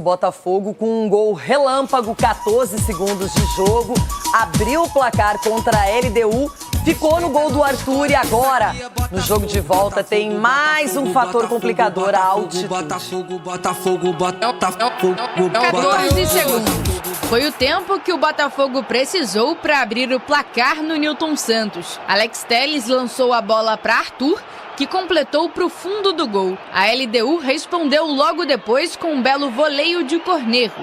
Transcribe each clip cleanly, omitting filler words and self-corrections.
Botafogo com um gol relâmpago, 14 segundos de jogo, abriu o placar contra a LDU, ficou no gol do Arthur e agora, no jogo de volta, tem mais um fator complicador, a altitude. 14 segundos. Foi o tempo que o Botafogo precisou para abrir o placar no Newton Santos. Alex Telles lançou a bola para Arthur, que completou para o fundo do gol. A LDU respondeu logo depois com um belo voleio de Cornejo.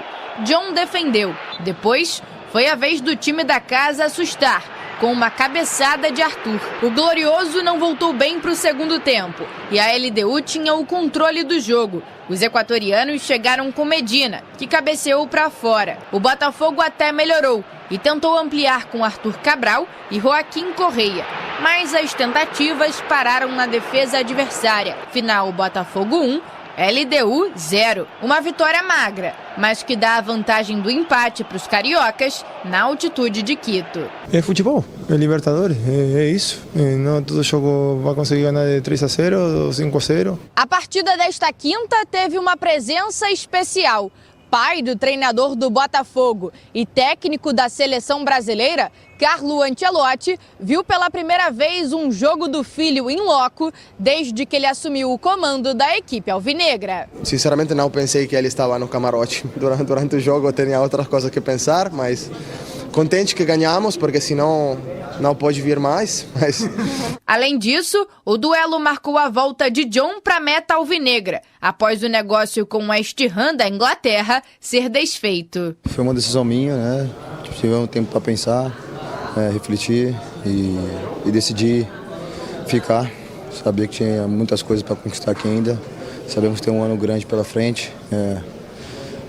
John defendeu. Depois, foi a vez do time da casa assustar, com uma cabeçada de Arthur. O Glorioso não voltou bem para o segundo tempo e a LDU tinha o controle do jogo. Os equatorianos chegaram com Medina, que cabeceou para fora. O Botafogo até melhorou e tentou ampliar com Arthur Cabral e Joaquim Correia, mas as tentativas pararam na defesa adversária. Final Botafogo 1, LDU 0. Uma vitória magra, mas que dá a vantagem do empate para os cariocas na altitude de Quito. É futebol, é Libertadores, é isso. Não todo jogo vai conseguir ganhar de 3-0 ou 5-0. A partida desta quinta teve uma presença especial. Pai do treinador do Botafogo e técnico da seleção brasileira, Carlo Ancelotti, viu pela primeira vez um jogo do filho in loco desde que ele assumiu o comando da equipe alvinegra. Sinceramente não pensei que ele estava no camarote. Durante o jogo eu tinha outras coisas que pensar, mas contente que ganhamos, porque senão não pode vir mais. Além disso, o duelo marcou a volta de John para a meta alvinegra, após o negócio com o West Ham da Inglaterra ser desfeito. Foi uma decisão minha, né? Tivemos um tempo para pensar, refletir e decidir ficar. Sabia que tinha muitas coisas para conquistar aqui ainda. Sabemos que tem um ano grande pela frente.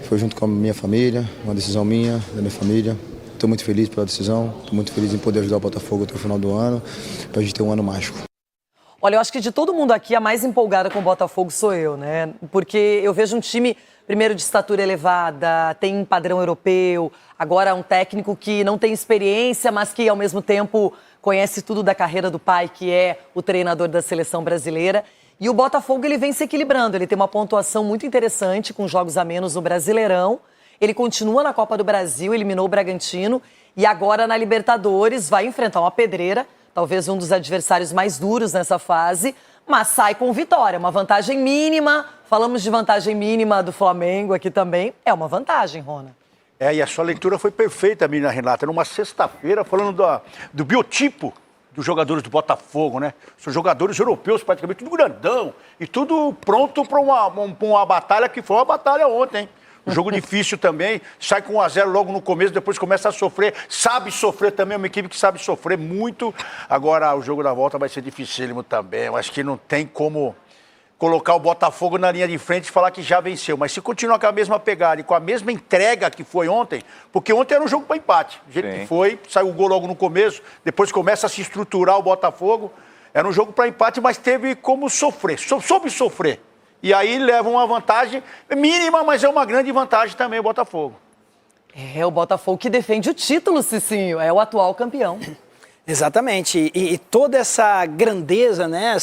Foi junto com a minha família, uma decisão minha, da minha família. Estou muito feliz pela decisão, estou muito feliz em poder ajudar o Botafogo até o final do ano, para a gente ter um ano mágico. Olha, eu acho que de todo mundo aqui, a mais empolgada com o Botafogo sou eu, né? Porque eu vejo um time, primeiro, de estatura elevada, tem padrão europeu, agora um técnico que não tem experiência, mas que, ao mesmo tempo, conhece tudo da carreira do pai, que é o treinador da seleção brasileira. E o Botafogo, ele vem se equilibrando, ele tem uma pontuação muito interessante, com jogos a menos no Brasileirão. Ele continua na Copa do Brasil, eliminou o Bragantino e agora na Libertadores vai enfrentar uma pedreira, talvez um dos adversários mais duros nessa fase, mas sai com vitória, uma vantagem mínima. Falamos de vantagem mínima do Flamengo aqui também, é uma vantagem, Rona. E a sua leitura foi perfeita, menina Renata, numa sexta-feira, falando do biotipo dos jogadores do Botafogo, né? São jogadores europeus, praticamente tudo grandão e tudo pronto para uma batalha que foi uma batalha ontem, hein? Um jogo difícil também, sai com 1-0 logo no começo, depois começa a sofrer, sabe sofrer também, é uma equipe que sabe sofrer muito. Agora o jogo da volta vai ser dificílimo também, eu acho que não tem como colocar o Botafogo na linha de frente e falar que já venceu. Mas se continuar com a mesma pegada e com a mesma entrega que foi ontem, porque ontem era um jogo para empate, do jeito que foi, saiu o gol logo no começo, depois começa a se estruturar o Botafogo, era um jogo para empate, mas teve como sofrer, soube sofrer. E aí leva uma vantagem mínima, mas é uma grande vantagem também o Botafogo. É o Botafogo que defende o título, Cicinho, é o atual campeão. Exatamente, e toda essa grandeza, né,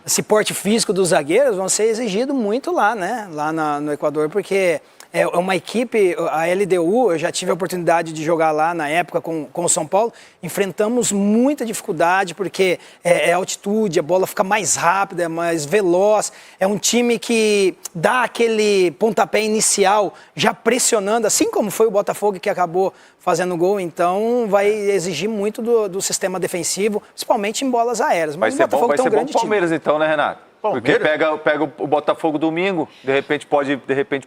esse porte físico dos zagueiros vão ser exigido muito lá, né, lá no Equador, porque é uma equipe, a LDU, eu já tive a oportunidade de jogar lá na época com o São Paulo, enfrentamos muita dificuldade porque é altitude, a bola fica mais rápida, é mais veloz, é um time que dá aquele pontapé inicial já pressionando, assim como foi o Botafogo que acabou fazendo gol, então vai exigir muito do sistema defensivo, principalmente em bolas aéreas. Mas o Botafogo tem um grande time. Vai ser bom Palmeiras então, né, Renato? Porque pega o Botafogo domingo, de repente pode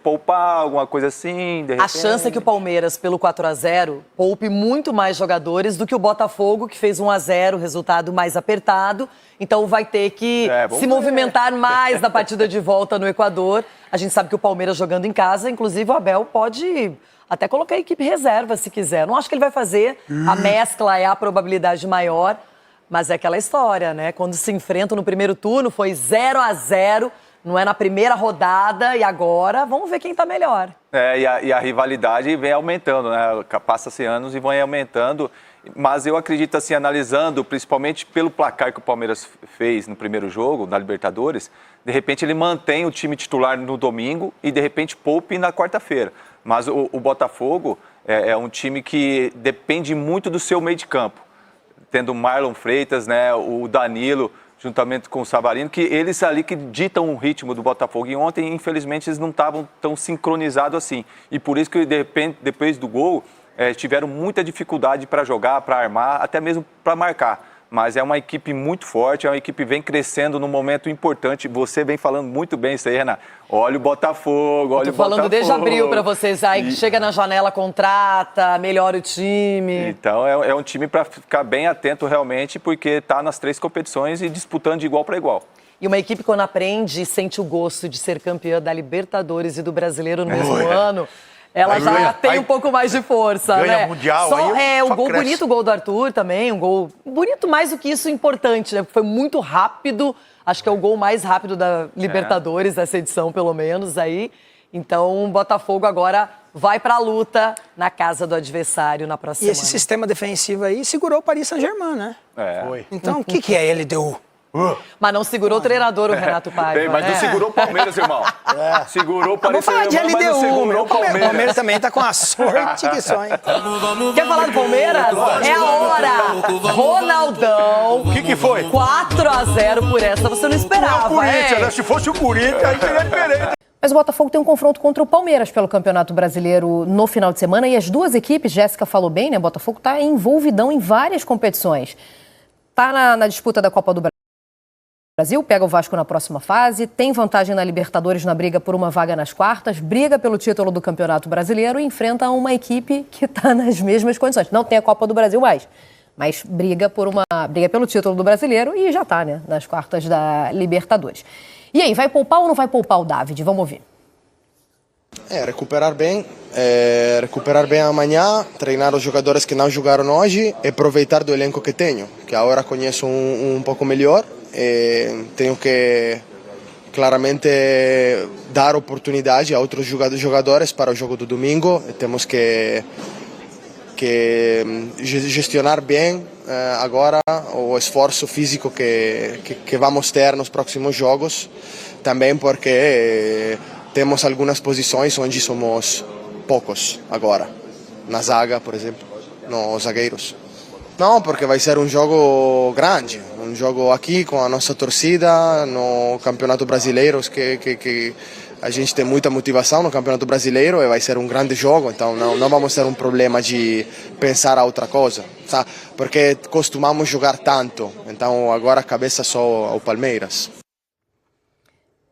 poupar, alguma coisa assim. A chance é que o Palmeiras, pelo 4-0, poupe muito mais jogadores do que o Botafogo, que fez 1-0, resultado mais apertado. Então vai ter que se movimentar mais na partida de volta no Equador. A gente sabe que o Palmeiras jogando em casa, inclusive o Abel pode até colocar a equipe reserva se quiser. Não acho que ele vai fazer, a mescla é a probabilidade maior. Mas é aquela história, né? Quando se enfrentam no primeiro turno, foi 0-0, não é na primeira rodada, e agora vamos ver quem tá melhor. E a rivalidade vem aumentando, né? Passa-se anos e vem aumentando. Mas eu acredito, assim, analisando, principalmente pelo placar que o Palmeiras fez no primeiro jogo, na Libertadores, de repente ele mantém o time titular no domingo e de repente poupe na quarta-feira. Mas o Botafogo é um time que depende muito do seu meio de campo. Tendo o Marlon Freitas, né, o Danilo, juntamente com o Savarino, que eles ali que ditam o ritmo do Botafogo. E ontem, infelizmente, eles não estavam tão sincronizados assim. E por isso que, de repente, depois do gol, tiveram muita dificuldade para jogar, para armar, até mesmo para marcar. Mas é uma equipe muito forte, é uma equipe que vem crescendo num momento importante. Você vem falando muito bem isso aí, Renato. Olha o Botafogo, olha o Botafogo. Tô falando desde abril para vocês. Aí chega na janela, contrata, melhora o time. Então é um time para ficar bem atento realmente, porque está nas 3 competições e disputando de igual para igual. E uma equipe, quando aprende e sente o gosto de ser campeã da Libertadores e do Brasileiro no mesmo ano, ela já tem um pouco mais de força, ganha né? Mundial, só, aí o só gol cresce. bonito, o gol do Arthur também, um gol bonito mais do que isso, importante, né? Foi muito rápido, acho que é o gol mais rápido da Libertadores, dessa edição, pelo menos, aí. Então, o Botafogo agora vai pra luta na casa do adversário na próxima E esse sistema defensivo aí segurou o Paris Saint-Germain, né? Foi. Então, o que é LDU? Mas não segurou o treinador, o Renato Paiva, Mas não segurou o Palmeiras, irmão. Segurou o Vamos falar de Saint-Germain, mas não LDU, segurou meu. o Palmeiras. O Palmeiras também tá com a sorte que só, hein? Quer falar do Palmeiras? É a hora! Ronaldão. O que foi? 4-0 por essa, você não esperava, O Corinthians, hein? né? Se fosse o Corinthians, aí seria diferente. Mas o Botafogo tem um confronto contra o Palmeiras pelo Campeonato Brasileiro no final de semana e as duas equipes, Jéssica falou bem, né? O Botafogo está envolvidão em várias competições. Está na disputa da Copa do Brasil, pega o Vasco na próxima fase, tem vantagem na Libertadores na briga por uma vaga nas quartas, briga pelo título do Campeonato Brasileiro e enfrenta uma equipe que está nas mesmas condições. Não tem a Copa do Brasil mais, mas briga pelo título do Brasileiro e já está, né, nas quartas da Libertadores. E aí, vai poupar ou não vai poupar o David? Vamos ouvir. Recuperar bem amanhã, treinar os jogadores que não jogaram hoje e aproveitar do elenco que tenho, que agora conheço um pouco melhor. Tenho que claramente dar oportunidade a outros jogadores para o jogo do domingo. Temos que gestionar bem agora o esforço físico que vamos ter nos próximos jogos, também porque temos algumas posições onde somos poucos agora, na zaga, por exemplo, nos zagueiros. Não, porque vai ser um jogo grande, um jogo aqui com a nossa torcida, no Campeonato Brasileiro, que a gente tem muita motivação no Campeonato Brasileiro e vai ser um grande jogo, então não vamos ter um problema de pensar a outra coisa, sabe? Porque costumamos jogar tanto, então agora a cabeça só ao Palmeiras.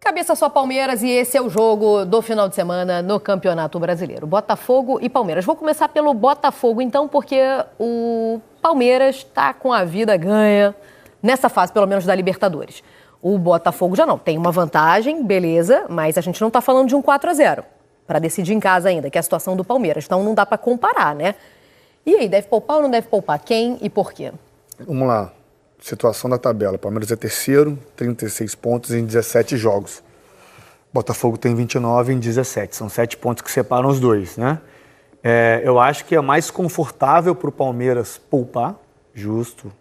Cabeça só Palmeiras e esse é o jogo do final de semana no Campeonato Brasileiro. Botafogo e Palmeiras. Vou começar pelo Botafogo então, porque o Palmeiras está com a vida ganha nessa fase, pelo menos da Libertadores. O Botafogo já não tem uma vantagem, beleza, mas a gente não está falando de um 4-0 para decidir em casa ainda, que é a situação do Palmeiras. Então não dá para comparar, né? E aí, deve poupar ou não deve poupar? Quem e por quê? Vamos lá. Situação da tabela. Palmeiras é terceiro, 36 pontos em 17 jogos. Botafogo tem 29 em 17. São 7 pontos que separam os dois, né? Eu acho que é mais confortável para o Palmeiras poupar, justo,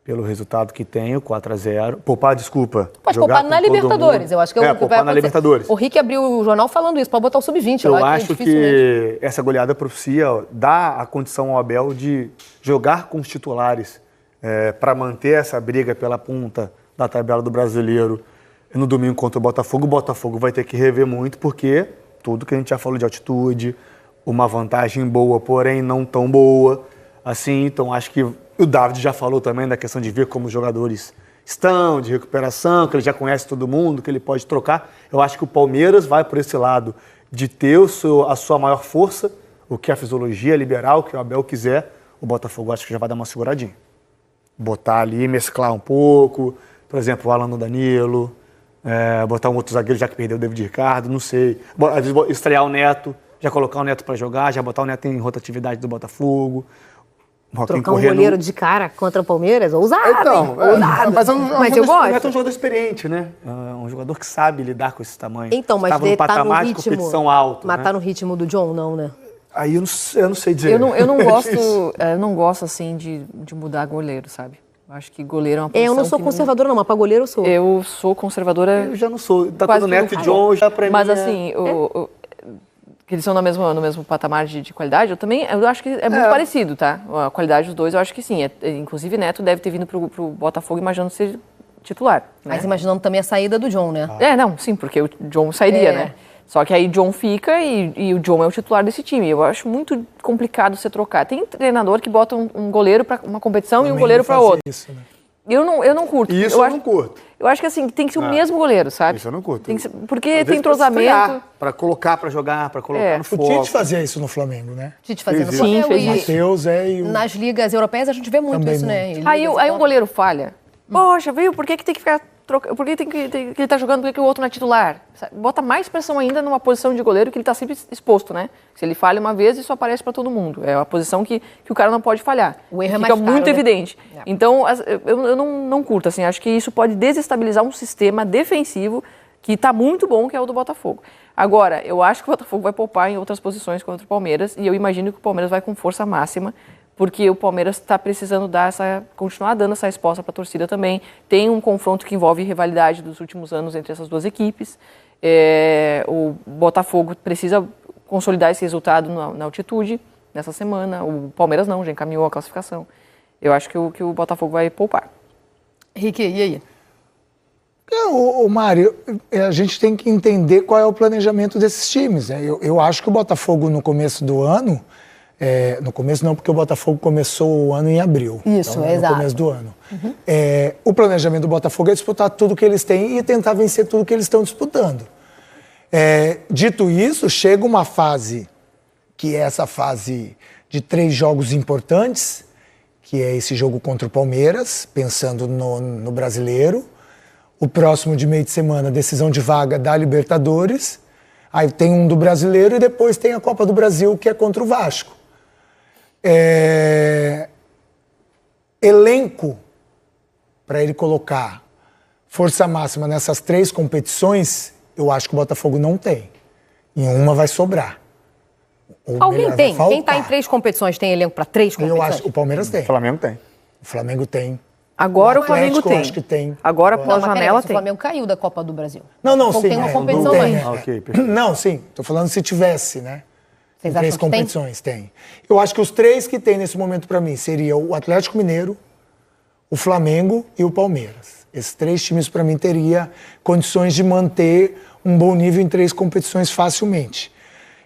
pelo resultado que tem, o 4-0. Poupar, desculpa. Pode poupar na Libertadores, eu acho que é o que poupar vai na acontecer. Libertadores. O Rick abriu o jornal falando isso, para botar o sub-20 lá. Eu acho que essa goleada propicia, dá a condição ao Abel de jogar com os titulares para manter essa briga pela ponta da tabela do Brasileiro no domingo contra o Botafogo vai ter que rever muito, porque tudo que a gente já falou de altitude, uma vantagem boa, porém não tão boa, assim, então acho que o David já falou também da questão de ver como os jogadores estão, de recuperação, que ele já conhece todo mundo, que ele pode trocar. Eu acho que o Palmeiras vai por esse lado de ter a sua maior força, o que a fisiologia liberal, o que o Abel quiser. O Botafogo acho que já vai dar uma seguradinha. Botar ali, mesclar um pouco, por exemplo, o Alan no Danilo, botar um outro zagueiro já que perdeu o David Ricardo, não sei. Às vezes estrear o Neto, já colocar o Neto para jogar, já botar o Neto em rotatividade do Botafogo. Trocar um goleiro de cara contra o Palmeiras? Ousado, então, ousado. Mas eu gosto. O Neto é um jogador experiente, né? Um jogador que sabe lidar com esse tamanho. Então, mas estava no patamar de competição alto. Mas né? tá no ritmo do John, não, né? Aí eu não sei dizer. Eu não gosto assim de mudar goleiro, sabe? Acho que goleiro é uma posição Eu não sou conservadora, não, mas para goleiro eu sou. Eu sou conservadora. Eu já não sou. Tá quase tudo Neto e que John, já pra Mas mim assim, que eles são no mesmo patamar de qualidade, eu acho que é muito parecido, tá? A qualidade dos dois, eu acho que sim. Inclusive, Neto deve ter vindo pro Botafogo imaginando ser titular. Mas imaginando também a saída do John, né? Não, sim, porque o John sairia, né? Só que aí John fica e o John é o titular desse time. Eu acho muito complicado você trocar. Tem treinador que bota um goleiro para uma competição e um goleiro para outra. Isso, né? Eu não curto. Isso eu não curto. Eu acho que assim, tem que ser o mesmo goleiro, sabe? Isso eu não curto. Porque tem entrosamento. Para colocar, para jogar, para colocar no O foco. Tite fazia isso no Flamengo, né? Tite fazendo Fez Flamengo. fez E Matheus e o... nas ligas europeias a gente vê muito Também isso, né? muito. Aí um goleiro falha. Poxa, viu? Por que tem que ficar trocando? Por que ele tá jogando, por que o outro não é titular? Bota mais pressão ainda numa posição de goleiro que ele tá sempre exposto, né? Se ele falha uma vez, isso aparece para todo mundo. É uma posição que o cara não pode falhar. O erro é Fica mais caro, muito né? evidente. Então, eu não curto, assim, acho que isso pode desestabilizar um sistema defensivo que está muito bom, que é o do Botafogo. Agora, eu acho que o Botafogo vai poupar em outras posições contra o Palmeiras e eu imagino que o Palmeiras vai com força máxima, porque o Palmeiras está precisando continuar dando essa resposta para a torcida também. Tem um confronto que envolve rivalidade dos últimos anos entre essas duas equipes. O Botafogo precisa consolidar esse resultado na altitude nessa semana. O Palmeiras não, já encaminhou a classificação. Eu acho que o Botafogo vai poupar. Rique, e aí? O Mário, a gente tem que entender qual é o planejamento desses times. Né? Eu acho que o Botafogo no começo do ano... no começo não, porque o Botafogo começou o ano em abril. Isso, então, exato. No começo do ano. O planejamento do Botafogo é disputar tudo que eles têm e tentar vencer tudo que eles estão disputando. Dito isso, chega uma fase, que é essa fase de 3 jogos importantes, que é esse jogo contra o Palmeiras, pensando no Brasileiro. O próximo de meio de semana, decisão de vaga da Libertadores. Aí tem um do Brasileiro e depois tem a Copa do Brasil, que é contra o Vasco. Elenco para ele colocar força máxima nessas 3 competições, eu acho que o Botafogo não tem. Em uma vai sobrar. Alguém tem? Quem está em 3 competições tem elenco para 3 competições? Eu acho que o Palmeiras tem. O Flamengo tem. O Flamengo tem. Agora o Flamengo tem. Eu acho que tem. Agora, Não, mas pós-janela, peraí, o tem. Flamengo caiu da Copa do Brasil. Não, sim. Tem uma competição não tem, mais. Ok, perfeito. Não, sim. Tô falando se tivesse, né? Vocês Em acham 3 que tem? competições, tem. Eu acho que os 3 que tem nesse momento para mim seriam o Atlético Mineiro, o Flamengo e o Palmeiras. Esses 3 times para mim teria condições de manter um bom nível em 3 competições facilmente.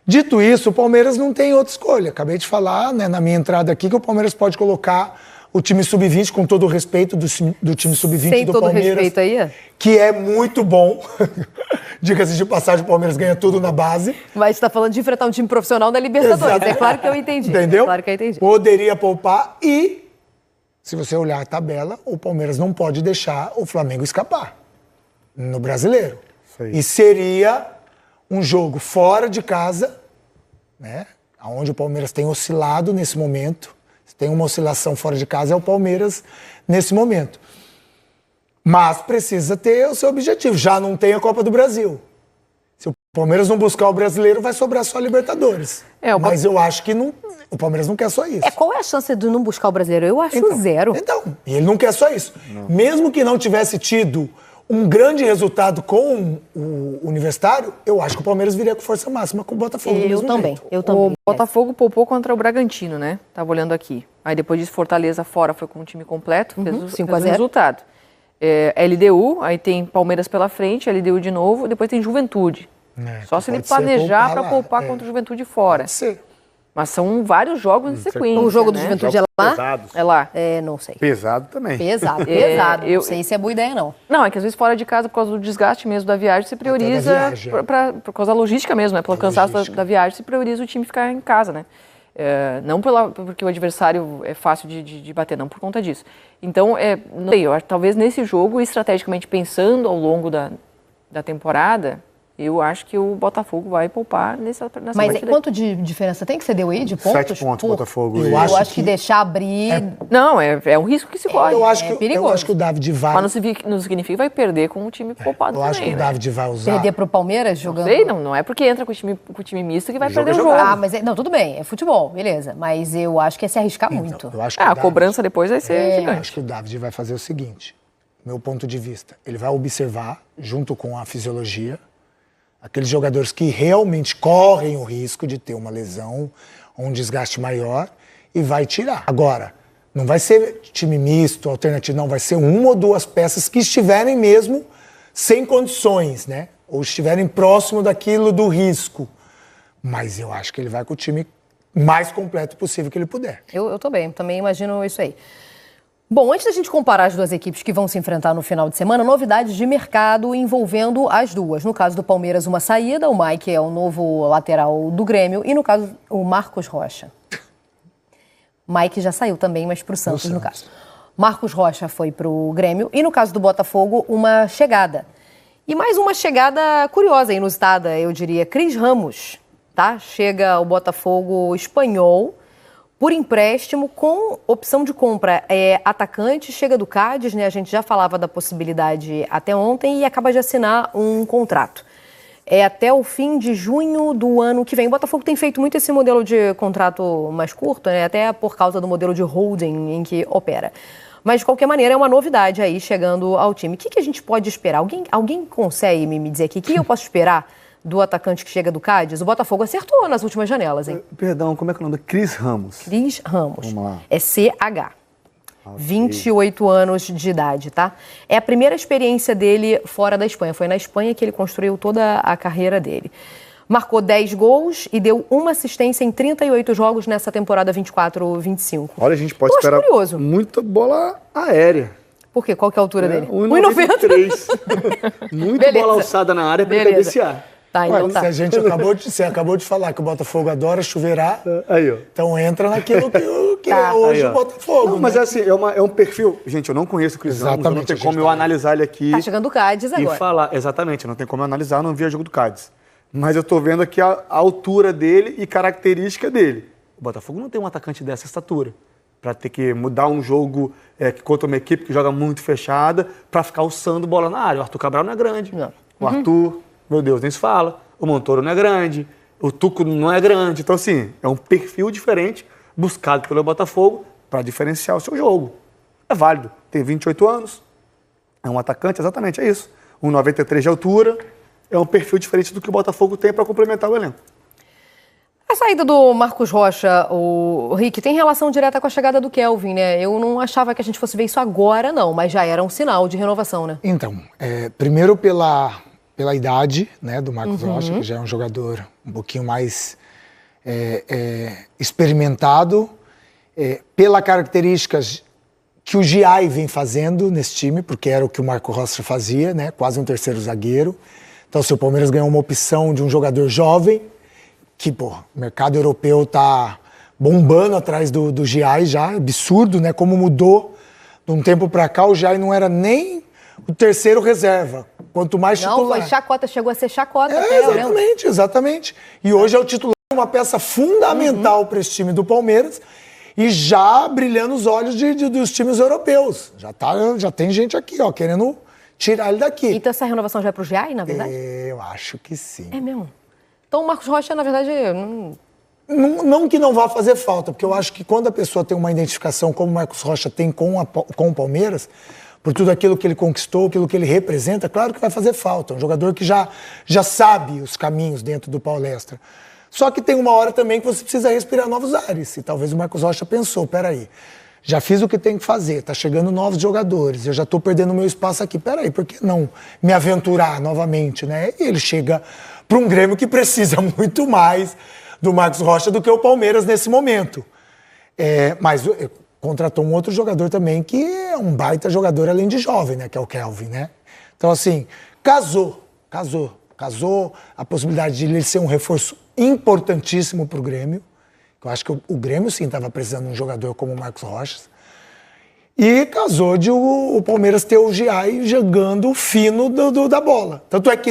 Dito isso, o Palmeiras não tem outra escolha. Acabei de falar, né, na minha entrada aqui, que o Palmeiras pode colocar o time sub-20, com todo o respeito do time sub-20 do Palmeiras. Sem todo respeito aí? Que é muito bom. Diga-se de passagem, o Palmeiras ganha tudo na base. Mas você está falando de enfrentar um time profissional da Libertadores. Exato. É claro que eu entendi. Entendeu? É claro que eu entendi. Poderia poupar e, se você olhar a tabela, o Palmeiras não pode deixar o Flamengo escapar no Brasileiro. E seria um jogo fora de casa, né? Onde o Palmeiras tem oscilado nesse momento. Se tem uma oscilação fora de casa, é o Palmeiras nesse momento. Mas precisa ter o seu objetivo. Já não tem a Copa do Brasil. Se o Palmeiras não buscar o Brasileiro, vai sobrar só a Libertadores. Mas eu acho que não, o Palmeiras não quer só isso. Qual é a chance de não buscar o Brasileiro? Eu acho 0. Então, e ele não quer só isso. Mesmo que não tivesse tido um grande resultado com o Universitário, eu acho que o Palmeiras viria com força máxima com o Botafogo. Eu também. O Botafogo poupou contra o Bragantino, né? Tava olhando aqui. Aí depois disso, Fortaleza fora foi com o time completo, fez o resultado. LDU, aí tem Palmeiras pela frente, LDU de novo, depois tem Juventude. Só se ele planejar para poupar contra o Juventude fora. Pode ser. Mas são vários jogos em sequência. O jogo do né? Juventude é lá? Pesados. É lá. Não sei. Pesado também. Pesado. Não sei se é boa ideia, não. Não, é que às vezes fora de casa, por causa do desgaste mesmo da viagem, você prioriza, por causa da logística mesmo, né? Pelo cansaço da viagem, você prioriza o time ficar em casa, né? Não porque o adversário é fácil de bater, não por conta disso. Então, não sei, talvez nesse jogo, estrategicamente pensando ao longo da temporada, Eu acho que o Botafogo vai poupar nessa Mas partida. quanto de diferença tem que você deu aí de pontos? 7 pontos, Botafogo. Eu acho que deixar abrir... Não, é um risco que se corre. Eu acho que, perigoso. eu acho que o David vai... Mas não significa que vai perder com o time poupado Eu também, acho que o né? David vai usar... Perder pro Palmeiras jogando... Sei, não é porque entra com o time misto que vai perder o jogo. Ah, mas não, tudo bem, é futebol, beleza. Mas eu acho que é se arriscar muito. Eu acho que a o David- cobrança depois vai ser Eu gigante. acho que o David vai fazer o seguinte, meu ponto de vista, ele vai observar, junto com a fisiologia, aqueles jogadores que realmente correm o risco de ter uma lesão ou um desgaste maior e vai tirar. Agora, não vai ser time misto, alternativo, não, vai ser uma ou duas peças que estiverem mesmo sem condições, né? Ou estiverem próximo daquilo do risco. Mas eu acho que ele vai com o time mais completo possível que ele puder. Eu tô bem, também imagino isso aí. Bom, antes da gente comparar as duas equipes que vão se enfrentar no final de semana, novidades de mercado envolvendo as duas. No caso do Palmeiras, uma saída, o Mike é o novo lateral do Grêmio, e no caso, o Marcos Rocha. Mike já saiu também, mas pro Santos, no caso. Marcos Rocha foi pro Grêmio, e no caso do Botafogo, uma chegada. E mais uma chegada curiosa, inusitada, eu diria, Cris Ramos, tá? Chega ao Botafogo espanhol, por empréstimo, com opção de compra. É atacante, chega do Cádiz, né? A gente já falava da possibilidade até ontem e acaba de assinar um contrato. É até o fim de junho do ano que vem. O Botafogo tem feito muito esse modelo de contrato mais curto, né? Até por causa do modelo de holding em que opera. Mas, de qualquer maneira, é uma novidade aí chegando ao time. O que a gente pode esperar? Alguém consegue me dizer aqui? O que eu posso esperar do atacante que chega do Cádiz? O Botafogo acertou nas últimas janelas, hein? Perdão, como é que é o nome? Cris Ramos. Cris Ramos. Vamos lá. É CH. 28 anos de idade, tá? É a primeira experiência dele fora da Espanha. Foi na Espanha que ele construiu toda a carreira dele. Marcou 10 gols e deu uma assistência em 38 jogos nessa temporada 24-25. Olha, a gente pode Eu acho esperar curioso. muita bola aérea. Por quê? Qual que é a altura dele? 1,93. Muito Beleza. bola alçada na área para Beleza. cabecear. Tá, então tá. Você acabou de falar que o Botafogo adora chuveirar, Aí, ó. então entra naquilo que Tá. é hoje Aí, ó. o Botafogo. Não, mas né? é assim, é um perfil... Gente, eu não conheço o Cris Ramos, Exatamente, não tem a gente como eu tá- analisar ele aqui Tá chegando o Cádiz e agora. falar. Exatamente, não tem como eu analisar, não vi o jogo do Cádiz. Mas eu tô vendo aqui a altura dele e característica dele. O Botafogo não tem um atacante dessa estatura para ter que mudar um jogo que contra uma equipe que joga muito fechada para ficar alçando bola na área. O Arthur Cabral não é grande. Não. O Arthur, meu Deus, nem se fala. O Montoro não é grande. O Tuco não é grande. Então, assim, é um perfil diferente buscado pelo Botafogo para diferenciar o seu jogo. É válido. Tem 28 anos. É um atacante, exatamente, é isso. 1,93 de altura. É um perfil diferente do que o Botafogo tem para complementar o elenco. A saída do Marcos Rocha, o Rick, tem relação direta com a chegada do Kelvin, né? Eu não achava que a gente fosse ver isso agora, não, mas já era um sinal de renovação, né? Então, primeiro pela idade, né, do Marcos Rocha, que já é um jogador um pouquinho mais experimentado, pela características que o Giai vem fazendo nesse time, porque era o que o Marcos Rocha fazia, né, quase um terceiro zagueiro. Então, se o Palmeiras ganhou uma opção de um jogador jovem, que, pô, o mercado europeu tá bombando atrás do Giai já, absurdo, né, como mudou de um tempo para cá, o Giai não era nem o terceiro reserva, quanto mais Não, titular. foi chacota, chegou a ser chacota até, eu lembro. Exatamente. E hoje é o titular, uma peça fundamental para esse time do Palmeiras e já brilhando os olhos dos times europeus. Já tem gente aqui, ó, querendo tirar ele daqui. Então essa renovação já é pro Giai, na verdade? Eu acho que sim. É mesmo. Então o Marcos Rocha, na verdade, Não que não vá fazer falta, porque eu acho que quando a pessoa tem uma identificação como o Marcos Rocha tem com o Palmeiras, por tudo aquilo que ele conquistou, aquilo que ele representa, claro que vai fazer falta. É um jogador que já sabe os caminhos dentro do Palestra. Só que tem uma hora também que você precisa respirar novos ares. E talvez o Marcos Rocha pensou, peraí, já fiz o que tem que fazer, tá chegando novos jogadores, eu já tô perdendo meu espaço aqui, peraí, por que não me aventurar novamente, né? E ele chega para um Grêmio que precisa muito mais do Marcos Rocha do que o Palmeiras nesse momento. Mas contratou um outro jogador também que é um baita jogador além de jovem, né? Que é o Kelvin, né? Então, assim, casou a possibilidade de ele ser um reforço importantíssimo para o Grêmio. Eu acho que o Grêmio, sim, estava precisando de um jogador como o Marcos Rocha. E casou de o Palmeiras ter o Giai jogando fino da bola. Tanto é que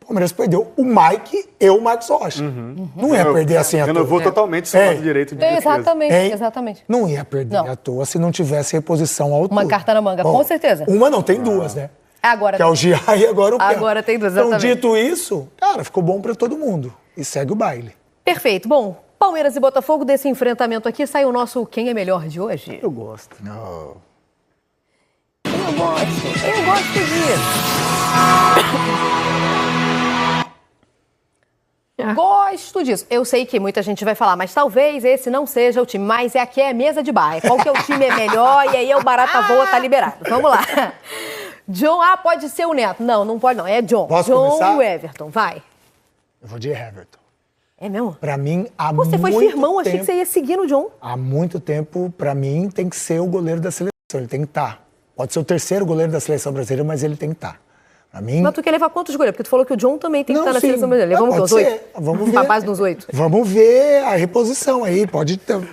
Palmeiras perdeu o Mike e o Marcos Rocha. Não ia perder assim à toa. Renovou totalmente seu lado direito de defesa. Exatamente, Hein? exatamente. Não ia perder à toa se não tivesse reposição à altura. Uma carta na manga, com certeza. Uma não, tem duas, né? Agora Que é o Gia e agora o Pé. Agora tem duas, Então, exatamente. dito isso, cara, ficou bom pra todo mundo. E segue o baile. Perfeito. Bom, Palmeiras e Botafogo, desse enfrentamento aqui, sai o nosso Quem é Melhor de hoje. Eu gosto. Eu gosto disso. Gosto disso. Eu sei que muita gente vai falar, mas talvez esse não seja o time. Mas aqui é mesa de bar. Qual que é o time é melhor e aí o barata voa tá liberado. Vamos lá. John, pode ser o Neto. Não, não pode não. É John. Posso John começar? e o Everton. Vai. Eu vou de Everton. É mesmo? Pra mim, há Você muito foi firmão, achei tempo, que você ia seguir no John. há muito tempo, pra mim, tem que ser o goleiro da seleção. Ele tem que estar. Pode ser o terceiro goleiro da seleção brasileira, mas ele tem que estar. Pra mim... Mas tu quer levar quantos goleiros? Porque tu falou que o John também tem que Não, estar na sim. seleção brasileira. Levamos Pode os 8? ser. Vamos ver. A base dos 8. Vamos ver a reposição aí.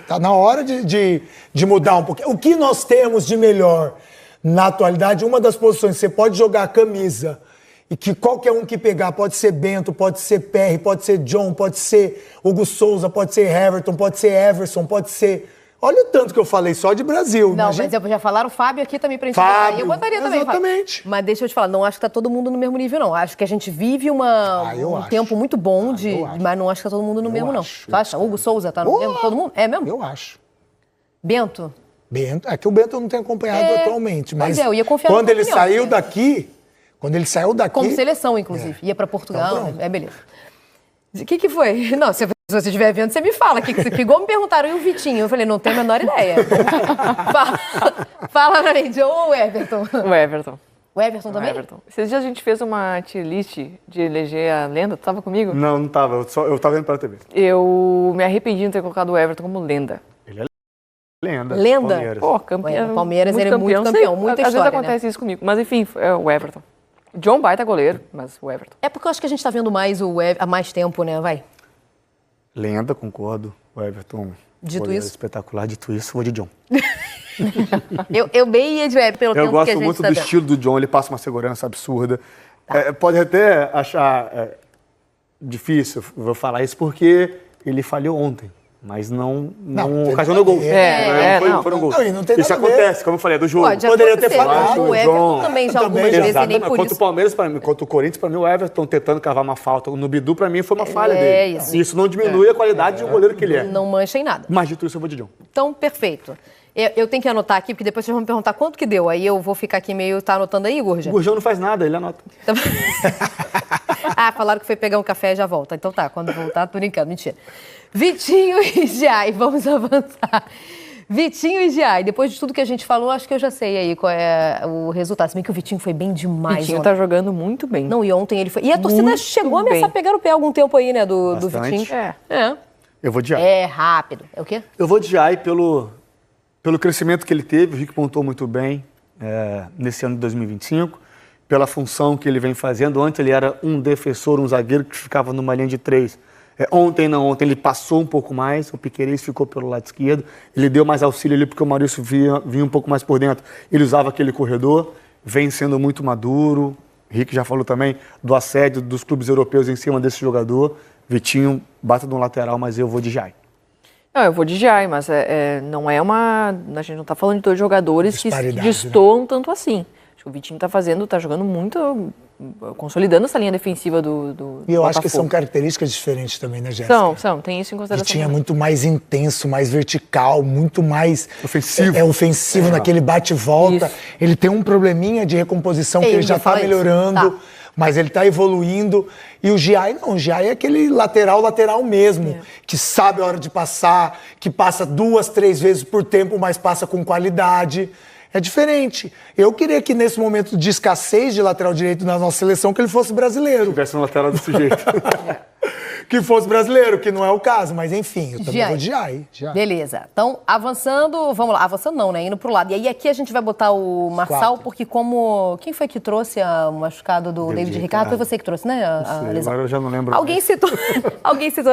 Tá na hora de mudar um pouquinho. O que nós temos de melhor na atualidade, uma das posições, você pode jogar a camisa e que qualquer um que pegar, pode ser Bento, pode ser Perry, pode ser John, pode ser Hugo Souza, pode ser Everton, pode ser Everson, pode ser... Olha o tanto que eu falei só de Brasil. Não, imagina. mas já falaram o Fábio aqui também pra gente Fábio, botar. Eu botaria também, exatamente. Fábio. Mas deixa eu te falar, não acho que tá todo mundo no mesmo nível, não. Acho que a gente vive um acho. tempo muito bom, mas não acho que tá todo mundo no mesmo, não. Tu acha? Hugo Souza tá no mesmo? Todo mundo? É mesmo? Eu acho. Bento? Bento, é que o Bento eu não tenho acompanhado atualmente, mas eu ia confiar quando na ele tua opinião, saiu porque- daqui, Como seleção, inclusive. Ia pra Portugal, Então, pronto. beleza. O que foi? Não, se você estiver vendo, você me fala. Que igual me perguntaram, e o Vitinho? Eu falei, não tenho a menor ideia. fala pra mim, John ou Everton? O Everton. O Everton também? O Everton. Esses dias a gente fez uma tier list de eleger a lenda. Tu tava comigo? Não tava. Eu tava vendo pela TV. Eu me arrependi de não ter colocado o Everton como lenda. Lenda. Lenda? Palmeiras. Pô, campeão. Ué, o Palmeiras, ele é muito campeão, muita Às vezes história, né? acontece isso comigo. Mas enfim, é o Everton. John baita goleiro, mas o Everton. É porque eu acho que a gente tá vendo mais há mais tempo, né? Vai. Lenda, concordo. O Everton. Dito goleiro isso? espetacular. Dito isso, vou de John. Eu bem ia de Everton pelo Eu tempo que a gosto gente muito tá do vendo. estilo do John, ele passa uma segurança absurda. Pode até achar difícil eu falar isso porque ele falhou ontem, mas não ocasionou gol. Foi um gol. Não, e não tem Isso nada a ver. acontece, como eu falei, é do jogo. Pode Poderia ter acontecer, falado, O Everton John. também já algumas Também, vezes e nem Exatamente. por Contra isso. o Palmeiras, para mim, contra o Corinthians, para mim, o Everton tentando cavar uma falta no Bidu, para mim, foi uma falha dele. isso. E isso não diminui a qualidade do goleiro que ele é. Não mancha em nada. Mas dito isso, eu vou de John. Então, perfeito. Eu tenho que anotar aqui, porque depois vocês vão me perguntar quanto que deu. Aí eu vou ficar aqui meio... Tá anotando aí, Gurja? O Gurjão não faz nada, ele anota. Falaram que foi pegar um café e já volta. Então tá, quando voltar, tô brincando, mentira. Vitinho e Giai, vamos avançar. Vitinho e Giai, depois de tudo que a gente falou, acho que eu já sei aí qual é o resultado. Se bem que o Vitinho foi bem demais Vitinho ontem. tá jogando muito bem. Não, e ontem ele foi... E a torcida Muito chegou a ameaçar bem. pegar o pé algum tempo aí, né, do Bastante. Vitinho. É. Eu vou de Jai. É rápido. É o quê? Eu vou de Jai pelo crescimento que ele teve, o Rick pontuou muito bem nesse ano de 2025, pela função que ele vem fazendo. Antes ele era um defensor, um zagueiro que ficava numa linha de 3. Ontem ele passou um pouco mais, o Piquerez ficou pelo lado esquerdo, ele deu mais auxílio ali porque o Maurício vinha um pouco mais por dentro, ele usava aquele corredor, vem sendo muito maduro. Rick já falou também do assédio dos clubes europeus em cima desse jogador. Vitinho bata no lateral, mas eu vou de Jai. Não, eu vou de Jai, mas não é uma... A gente não tá falando de dois jogadores que Disparidade, destoam tanto assim. Acho que o Vitinho tá jogando muito, consolidando essa linha defensiva do E eu acho que Botafogo. são características diferentes também, né, Jéssica? São, tem isso em consideração. Vitinho é também. muito mais intenso, mais vertical, muito mais... Ofensivo. Ofensivo naquele bate-volta. Isso. Ele tem um probleminha de recomposição que Ele ele já já está fala isso. melhorando, Tá. mas ele está evoluindo. E o Giai não, o Giai é aquele lateral mesmo, que sabe a hora de passar, que passa 2, 3 vezes por tempo, mas passa com qualidade. É diferente. Eu queria que nesse momento de escassez de lateral direito na nossa seleção, que ele fosse brasileiro. Tivesse um lateral desse jeito. Que fosse brasileiro, que não é o caso, mas enfim, eu também Giai. vou de Giai. Beleza. Então, avançando, vamos lá. Avançando não, né? Indo pro lado. E aí aqui a gente vai botar o Marçal, Quatro. porque como... Quem foi que trouxe o machucado do David Ricardo? Foi você que trouxe, né? A lesão. Agora eu já não lembro. Alguém citou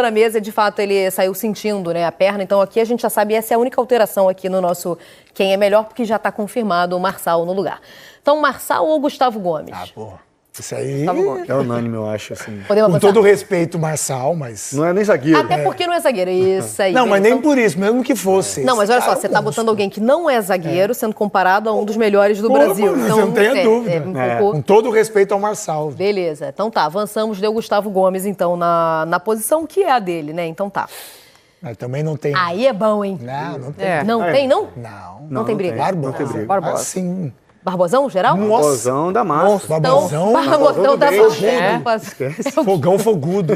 na mesa, de fato, ele saiu sentindo, né, a perna. Então aqui a gente já sabe, essa é a única alteração aqui no nosso Quem é Melhor, porque já está confirmado o Marçal no lugar. Então, Marçal ou Gustavo Gomes? Porra. Isso aí é unânime, eu acho, assim. Podemos com avançar? todo o respeito, Marçal, mas... Não é nem zagueiro. Até porque não é zagueiro, isso aí. Não, mas então- nem por isso, mesmo que fosse. Não, mas Esse olha só, cara você é um tá botando monstro. alguém que não é zagueiro, sendo comparado a um dos melhores do Pô, Brasil. mano, Então, você não tenha dúvida. um pouco- Com todo o respeito ao Marçal. Beleza, então tá, avançamos, deu Gustavo Gomes, então, na posição que é a dele, né? Então tá. Mas também não tem... Aí é bom, hein? Não tem. É. Não tem, não? Não tem briga? Barbosa. Não tem briga. Barbosa. Assim, Barbosão, geral? Barbosão da massa. Barbosão. Então, Barbosão da Barbosão massa. do É. Esquece. Fogão fogudo.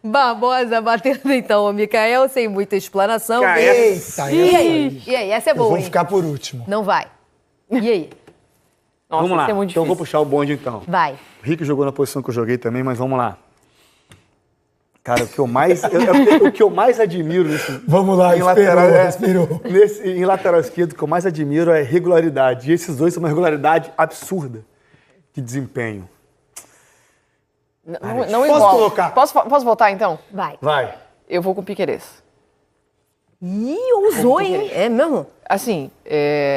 Barbosa batendo então o Mikael, sem muita explanação. Eita, E aí? E aí? Essa é eu boa, vou hein? ficar por último. Não vai. E aí? Nossa, Vamos lá, isso é muito então eu vou difícil. puxar o bonde então. Vai. O Rick jogou na posição que eu joguei também, mas vamos lá. Cara, o que eu mais, o que eu mais admiro nesse... Vamos lá, em esperou, lateral, respirou. em lateral esquerdo, o que eu mais admiro é regularidade. E esses dois são uma regularidade absurda de desempenho. Não Posso igual. colocar? Posso votar, então? Vai. Vai. Eu vou com o Piquerez. Ih, ousou, hein? É mesmo? Assim,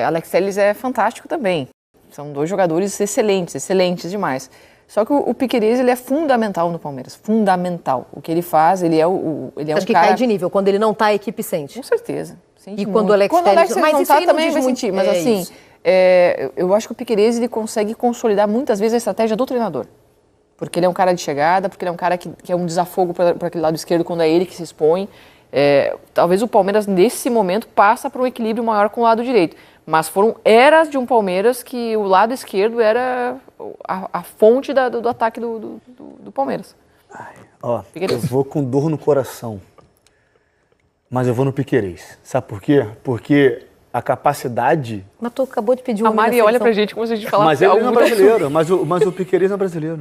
Alex Telles é fantástico também. São dois jogadores excelentes, excelentes demais. Só que o Piquerez, ele é fundamental no Palmeiras. Fundamental. O que ele faz, ele é ele é Acho um que cara... cai de nível. Quando ele não tá, a equipe sente. Com certeza. Sente E muito. quando o Alex Quando o Alex Telles- Telles mas não isso tá, aí não também diz vai muito. sentir. Mas É assim, isso. eu acho que o Piquerez, ele consegue consolidar muitas vezes a estratégia do treinador. Porque ele é um cara de chegada, porque ele é um cara que é um desafogo para aquele lado esquerdo quando é ele que se expõe. Talvez o Palmeiras, nesse momento, passa para um equilíbrio maior com o lado direito. Mas foram eras de um Palmeiras que o lado esquerdo era a fonte do ataque do Palmeiras. Ó, Piquerez. eu vou com dor no coração. Mas eu vou no Piquerez. Sabe por quê? Porque a capacidade... Mas tu acabou de pedir um A homem na Mari olha seleção. pra gente como se a gente falasse Mas ele algo não é muito brasileiro. Mas o Piquerez não é brasileiro.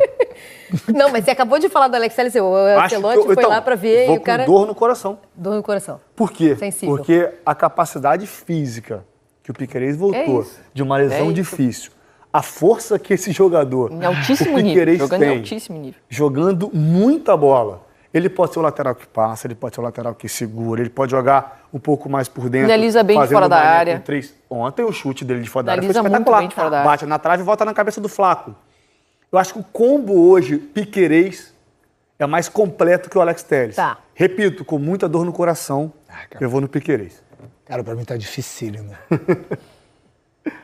Não, mas você acabou de falar do Alex Telles. O Ancelotti foi então, lá pra ver vou e o cara... com dor no coração. Dor no coração. Por quê? Sensível. Porque a capacidade física que o Piquerez voltou isso. de uma lesão isso. difícil, a força que esse jogador, Em altíssimo o nível. Piquerez Jogando em tem, altíssimo nível. jogando muita bola. Ele pode ser o lateral que passa, ele pode ser o lateral que segura, ele pode jogar um pouco mais por dentro. Finaliza bem de fazendo fora da uma linha área. com três. Ontem o chute dele de fora da área foi Finaliza muito espetacular. bem de fora da área. Bate na trave e volta na cabeça do Flaco. Eu acho que o combo hoje, Piquerez, é mais completo que o Alex Telles. Tá. Repito, com muita dor no coração, eu vou no Piquerez. Cara, pra mim tá dificílimo.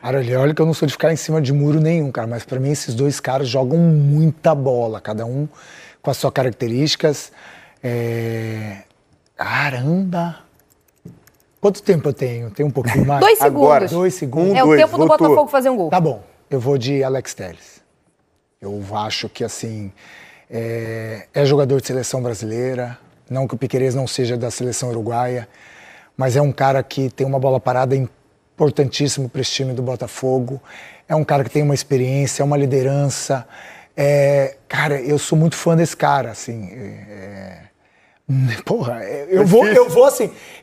Cara, olha que eu não sou de ficar em cima de muro nenhum, cara, mas pra mim esses dois caras jogam muita bola, cada um com as suas características. Caramba! Quanto tempo eu tenho? Tem um pouquinho mais? 2 segundos. Agora, 2 segundos. É o dois, tempo do voltou. Botafogo fazer um gol. Tá bom, eu vou de Alex Telles. Eu acho que, assim, é jogador de seleção brasileira, não que o Piquerez não seja da seleção uruguaia, mas é um cara que tem uma bola parada importantíssimo para esse time do Botafogo, é um cara que tem uma experiência, uma liderança. Cara, eu sou muito fã desse cara, assim. Porra,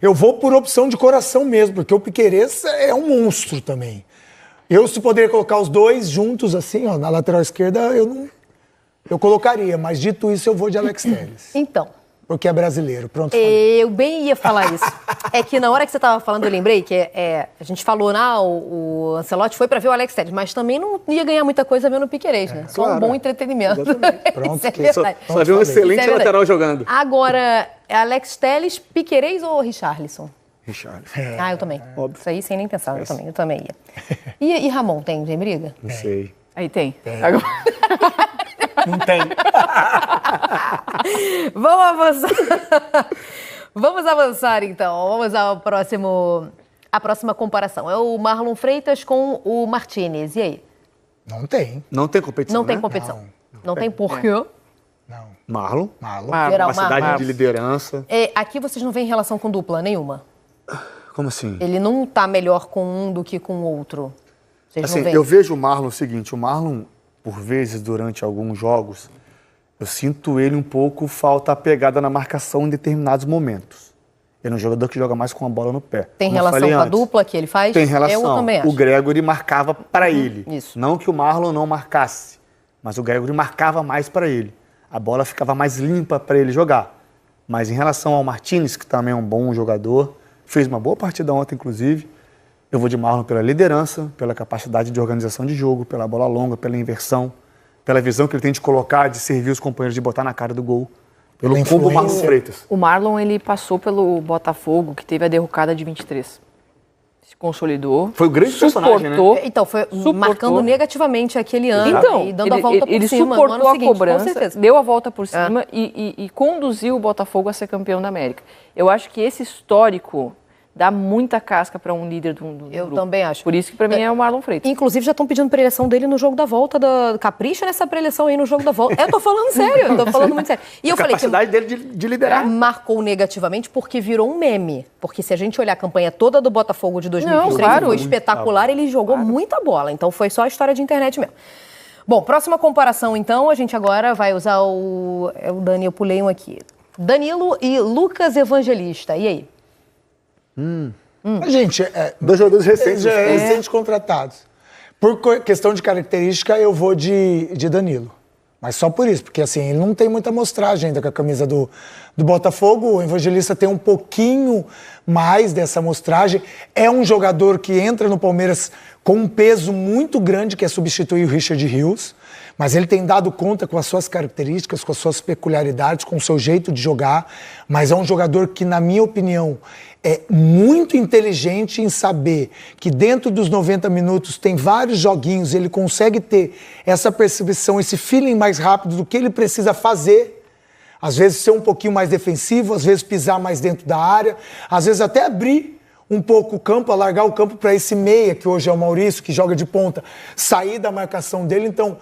eu vou por opção de coração mesmo, porque o Piquerez é um monstro também. Se poderia colocar os dois juntos, assim, ó, na lateral esquerda, eu colocaria, mas dito isso, eu vou de Alex Telles. Então, Porque é brasileiro, pronto. Falei. eu bem ia falar isso. É que na hora que você estava falando, eu lembrei que a gente falou, o Ancelotti foi para ver o Alex Telles, mas também não ia ganhar muita coisa vendo o Piquerez, né? Só um bom entretenimento. Pronto, Isso é que verdade. Só viu um Isso é excelente verdade. lateral jogando. Agora, Alex Telles, Piquerez ou Richarlison? Richard. Eu também. óbvio. Isso aí sem nem pensar, eu também ia. E Ramon, tem briga? Não sei. Aí tem. Agora... Não tem. Vamos avançar. Vamos avançar, então. Vamos à próxima comparação. É o Marlon Freitas com o Martínez. E aí? Não tem. Não tem competição, Não tem né? competição. Não tem porquê. Não. Marlon. Geral, Capacidade Marlon. de liderança. Aqui vocês não veem relação com dupla nenhuma. Como assim? Ele não tá melhor com um do que com o outro. Vocês Assim, não veem? eu vejo o Marlon o seguinte, o Marlon, por vezes, durante alguns jogos, eu sinto ele um pouco falta a pegada na marcação em determinados momentos. Ele é um jogador que joga mais com a bola no pé. Tem Como eu relação falei com a antes. dupla que ele faz? Tem relação. Eu também acho. O Gregory marcava para ele. isso. Não que o Marlon não marcasse, mas o Gregory marcava mais para ele. A bola ficava mais limpa para ele jogar. Mas em relação ao Martínez, que também é um bom jogador, fez uma boa partida ontem, inclusive, Eu vou de Marlon pela liderança, pela capacidade de organização de jogo, pela bola longa, pela inversão, pela visão que ele tem de colocar, de servir os companheiros, de botar na cara do gol. Pelo combo Marlon Freitas. O Marlon, ele passou pelo Botafogo, que teve a derrocada de 23. Se consolidou. Foi o grande personagem, né? Então, foi marcando negativamente aquele ano então, e dando a volta por ele cima. Suportou no ano a seguinte, cobrança, com certeza. deu a volta por cima e conduziu o Botafogo a ser campeão da América. Eu acho que esse histórico dá muita casca para um líder do Eu grupo. também acho. Por isso que para mim é o Marlon Freitas. Inclusive já estão pedindo preleção dele no jogo da volta. Capricha nessa preleção aí no jogo da volta. Eu tô falando sério, eu tô falando muito sério. E eu falei que capacidade dele de liderar. marcou negativamente porque virou um meme. Porque se a gente olhar a campanha toda do Botafogo de 2023, claro. foi espetacular, ele jogou muita bola. Então foi só a história de internet mesmo. Bom, próxima comparação então, a gente agora vai usar o Dani, eu pulei um aqui. Danilo e Lucas Evangelista, e aí? Gente, Dois jogadores recentes. recentes contratados. Por questão de característica, eu vou de Danilo. Mas só por isso, porque assim, ele não tem muita amostragem ainda com a camisa do Botafogo. O Evangelista tem um pouquinho mais dessa amostragem. É um jogador que entra no Palmeiras com um peso muito grande, que é substituir o Richard Rios. Mas ele tem dado conta com as suas características, com as suas peculiaridades, com o seu jeito de jogar. Mas é um jogador que, na minha opinião, é muito inteligente em saber que dentro dos 90 minutos tem vários joguinhos, ele consegue ter essa percepção, esse feeling mais rápido do que ele precisa fazer. Às vezes ser um pouquinho mais defensivo, às vezes pisar mais dentro da área, às vezes até abrir um pouco o campo, alargar o campo para esse meia, que hoje é o Maurício, que joga de ponta, sair da marcação dele. Então,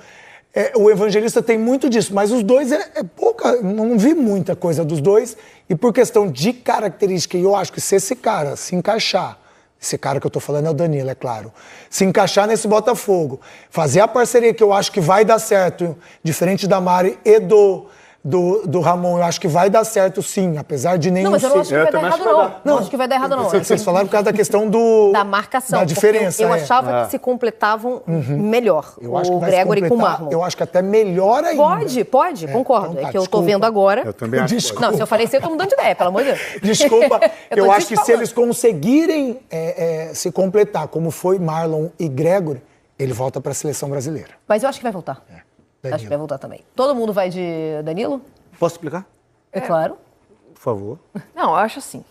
o Evangelista tem muito disso, mas os dois é pouca, não vi muita coisa dos dois. E por questão de característica, eu acho que se esse cara se encaixar, esse cara que eu tô falando é o Danilo, é claro, se encaixar nesse Botafogo, fazer a parceria que eu acho que vai dar certo, diferente da Mari e do Ramon, eu acho que vai dar certo sim, apesar de nenhum... Não, mas eu não acho que vai dar errado, não. Não acho que vai dar errado, não. Vocês falaram por causa da questão da marcação. da diferença. Eu achava que se completavam melhor, eu acho que o vai Gregory com o Marlon. Eu acho que até melhor ainda. Pode, concordo. Então tá, é que eu tô desculpa. vendo agora. Eu também acho. Desculpa. Não, se eu falei isso, eu tô mudando de ideia, pelo amor de Deus. Desculpa, eu acho que se falando. eles conseguirem se completar, como foi Marlon e Gregory, ele volta para a seleção brasileira. Mas eu acho que vai voltar. Danilo. Acho que vai voltar também. Todo mundo vai de Danilo? Posso explicar? É claro. Por favor. Não, eu acho assim.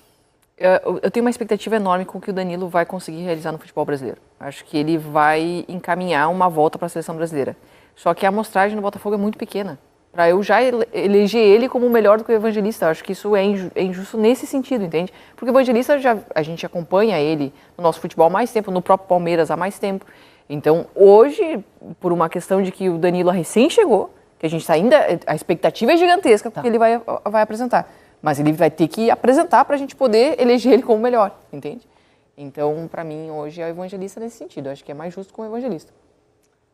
Eu tenho uma expectativa enorme com o que o Danilo vai conseguir realizar no futebol brasileiro. Acho que ele vai encaminhar uma volta para a seleção brasileira. Só que a amostragem no Botafogo é muito pequena. Para eu já eleger ele como melhor do que o Evangelista. Eu acho que isso é injusto nesse sentido, entende? Porque o Evangelista, a gente acompanha ele no nosso futebol há mais tempo, no próprio Palmeiras há mais tempo. Então, hoje, por uma questão de que o Danilo recém chegou, que a gente está ainda, a expectativa é gigantesca porque ele vai apresentar. Mas ele vai ter que apresentar para a gente poder eleger ele como melhor, entende? Então, para mim, hoje é o Evangelista nesse sentido. Eu acho que é mais justo com o Evangelista.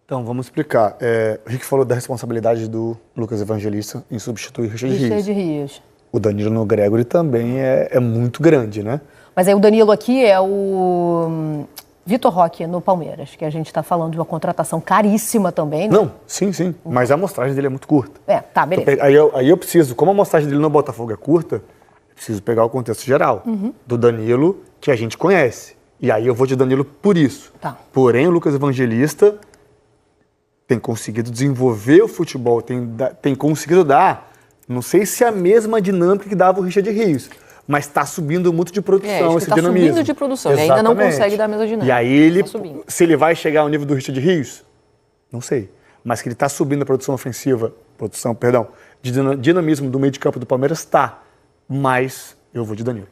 Então, vamos explicar. O Rick falou da responsabilidade do Lucas Evangelista em substituir Richard Rios. O Danilo no Gregory também é muito grande, né? Mas aí o Danilo aqui é o Vitor Roque no Palmeiras, que a gente está falando de uma contratação caríssima também. Né? Não, sim. Mas a amostragem dele é muito curta. Tá, beleza. Então, aí eu preciso, como a amostragem dele no Botafogo é curta, eu preciso pegar o contexto geral do Danilo, que a gente conhece. E aí eu vou de Danilo por isso. Tá. Porém, o Lucas Evangelista tem conseguido desenvolver o futebol, tem conseguido dar, não sei se a mesma dinâmica que dava o Richard Rios, mas está subindo muito de produção esse dinamismo. Está subindo de produção, ele ainda não consegue dar a mesma dinâmica. E aí, Tá se ele vai chegar ao nível do Richard Rios, não sei. Mas que ele está subindo a produção ofensiva, de dinamismo do meio de campo do Palmeiras, está. Mas eu vou de Danilo.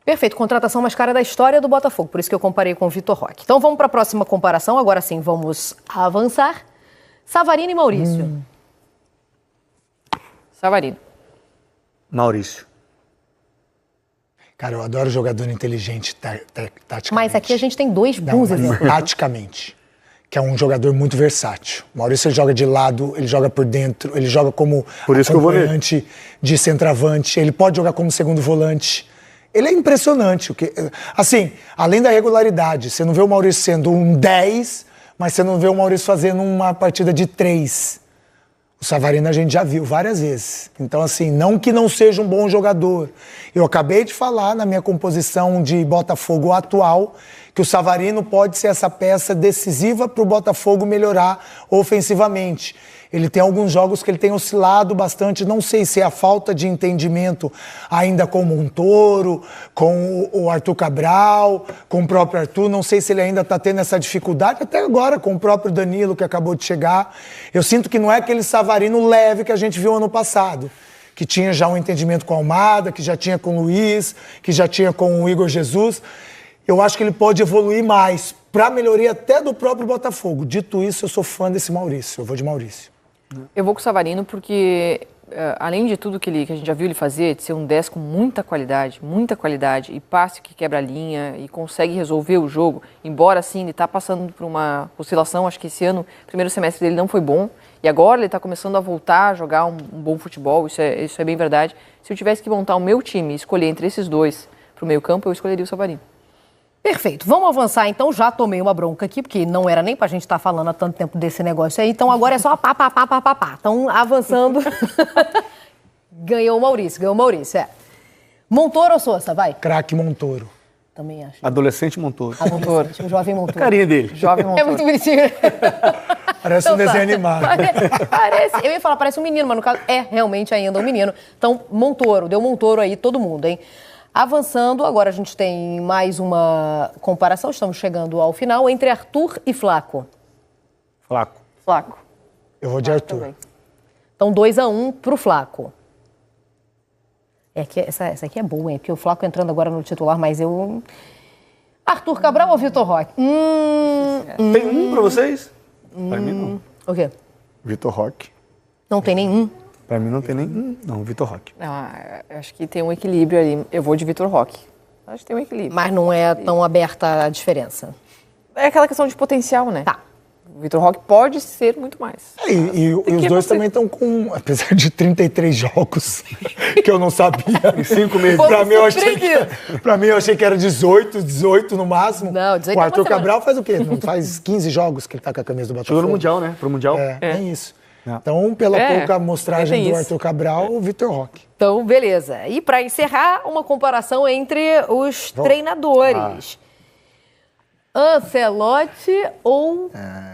Perfeito, contratação mais cara da história do Botafogo, por isso que eu comparei com o Vitor Roque. Então vamos para a próxima comparação, agora sim, vamos avançar. Savarino e Maurício. Savarino. Maurício. Cara, eu adoro jogador inteligente taticamente. Mas aqui a gente tem dois bons exemplos. Taticamente, que é um jogador muito versátil. O Maurício ele joga de lado, ele joga por dentro, ele joga como acompanhante de centroavante, ele pode jogar como segundo volante. Ele é impressionante. Assim, além da regularidade, você não vê o Maurício sendo um 10, mas você não vê o Maurício fazendo uma partida de 3. O Savarino a gente já viu várias vezes. Então, assim, não que não seja um bom jogador. Eu acabei de falar na minha composição de Botafogo atual que o Savarino pode ser essa peça decisiva para o Botafogo melhorar ofensivamente. Ele tem alguns jogos que ele tem oscilado bastante, não sei se é a falta de entendimento ainda com o Montoro, com o Arthur Cabral, com o próprio Arthur, não sei se ele ainda está tendo essa dificuldade, até agora com o próprio Danilo que acabou de chegar. Eu sinto que não é aquele Savarino leve que a gente viu ano passado, que tinha já um entendimento com a Almada, que já tinha com o Luiz, que já tinha com o Igor Jesus. Eu acho que ele pode evoluir mais, para melhoria até do próprio Botafogo. Dito isso, eu sou fã desse Maurício, eu vou de Maurício. Eu vou com o Savarino porque, além de tudo que a gente já viu ele fazer, de ser um 10 com muita qualidade, e passe que quebra a linha e consegue resolver o jogo, embora assim ele está passando por uma oscilação, acho que esse ano, o primeiro semestre dele não foi bom, e agora ele está começando a voltar a jogar um bom futebol, isso é bem verdade. Se eu tivesse que montar o meu time e escolher entre esses dois para o meio campo, eu escolheria o Savarino. Perfeito. Vamos avançar, então. Já tomei uma bronca aqui, porque não era nem pra gente estar falando há tanto tempo desse negócio aí. Então, agora é só pá. Então, avançando. Ganhou o Maurício, é. Montoro ou Sousa, vai? Craque Montoro. Também acho. Adolescente Montoro. Montoro. O jovem Montoro. A carinha dele. Jovem Montoro. É muito bonitinho. Parece um desenho animado. Parece, eu ia falar, parece um menino, mas no caso é realmente ainda um menino. Então, Montoro, deu Montoro aí, todo mundo, hein? Avançando, agora a gente tem mais uma comparação, estamos chegando ao final, entre Arthur e Flaco. Flaco. Eu vou de Arthur. Também. Então, 2-1 pro Flaco. Essa aqui é boa, hein? Porque o Flaco entrando agora no titular, mas eu... Arthur Cabral ou Vitor Roque? Tem um pra vocês? Pra mim, não. O quê? Vitor Roque. Não tem nenhum? Pra mim não tem nem... Não, Vitor Roque. Eu acho que tem um equilíbrio ali. Eu vou de Vitor Roque. Acho que tem um equilíbrio. Mas não é tão aberta a diferença. É aquela questão de potencial, né? Tá. O Vitor Roque pode ser muito mais. E os dois também estão com, apesar de 33 jogos, que eu não sabia. Em 5 meses. Pra mim, eu achei que era 18 no máximo. Não, 18 O Arthur é uma Cabral faz o quê? Não faz 15 jogos que ele tá com a camisa do Botafogo. Chegou no Mundial, né? Pro Mundial. É isso. Então, pela pouca amostragem do Arthur Cabral, o Vitor Roque. Então, beleza. E para encerrar, uma comparação entre os treinadores. Ancelotti ou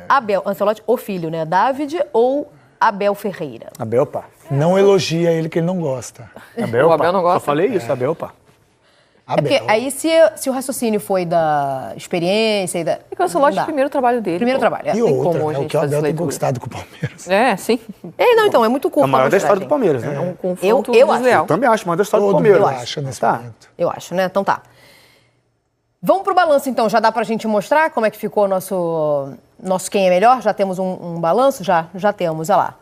Abel? Ancelotti, o filho, né? David ou Abel Ferreira? Abel, pá. Não elogia ele que ele não gosta. Abel, O Abel pá. não gosta? Só falei isso, Abel, pá. É porque aí, se o raciocínio foi da experiência e da... É que o Ancelotti é o primeiro trabalho dele. Primeiro trabalho, E Tem outra, como a é o gente que o fazer Abel tem leitura. conquistado com o Palmeiras. É, sim. Não, então, é muito curto. É o maior da história do amostragem. Palmeiras, né? É um confronto eu acho. desleal. Eu também acho, o maior da história do Todo Palmeiras. mundo acha nesse momento. Eu acho, né? Então tá. Vamos pro balanço, então. Já dá pra gente mostrar como é que ficou nosso quem é melhor? Já temos um balanço? Já temos, olha lá.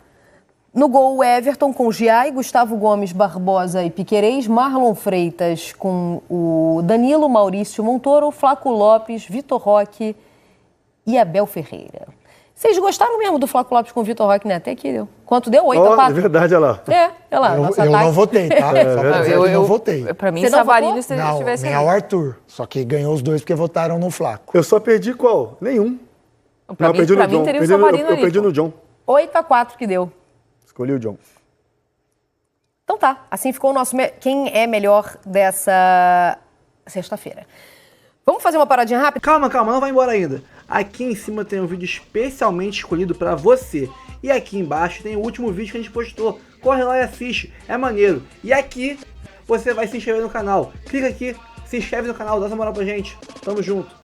No gol, Everton com Giai, Gustavo Gomes, Barbosa e Piquerez, Marlon Freitas com o Danilo, Maurício Montoro, Flaco Lopes, Vitor Roque e Abel Ferreira. Vocês gostaram mesmo do Flaco Lopes com o Vitor Roque, né? Até aqui deu. Quanto deu? 8-4? É verdade, olha lá. Olha lá. nosso Eu ataque. não votei, tá? Só pra dizer que eu não votei. Pra mim, Você não Savarino votou? estivesse Nem ali. ao Arthur. Só que ganhou os dois porque votaram no Flaco. Eu só perdi qual? Nenhum. Pra eu perdi mim no John. teria o Savarino Eu ali. perdi pô. no John. 8-4 que deu. Escolhi o John. Então tá, assim ficou o nosso quem é melhor dessa sexta-feira. Vamos fazer uma paradinha rápida? Calma, não vai embora ainda. Aqui em cima tem um vídeo especialmente escolhido pra você. E aqui embaixo tem o último vídeo que a gente postou. Corre lá e assiste, é maneiro. E aqui você vai se inscrever no canal. Clica aqui, se inscreve no canal, dá essa moral pra gente. Tamo junto.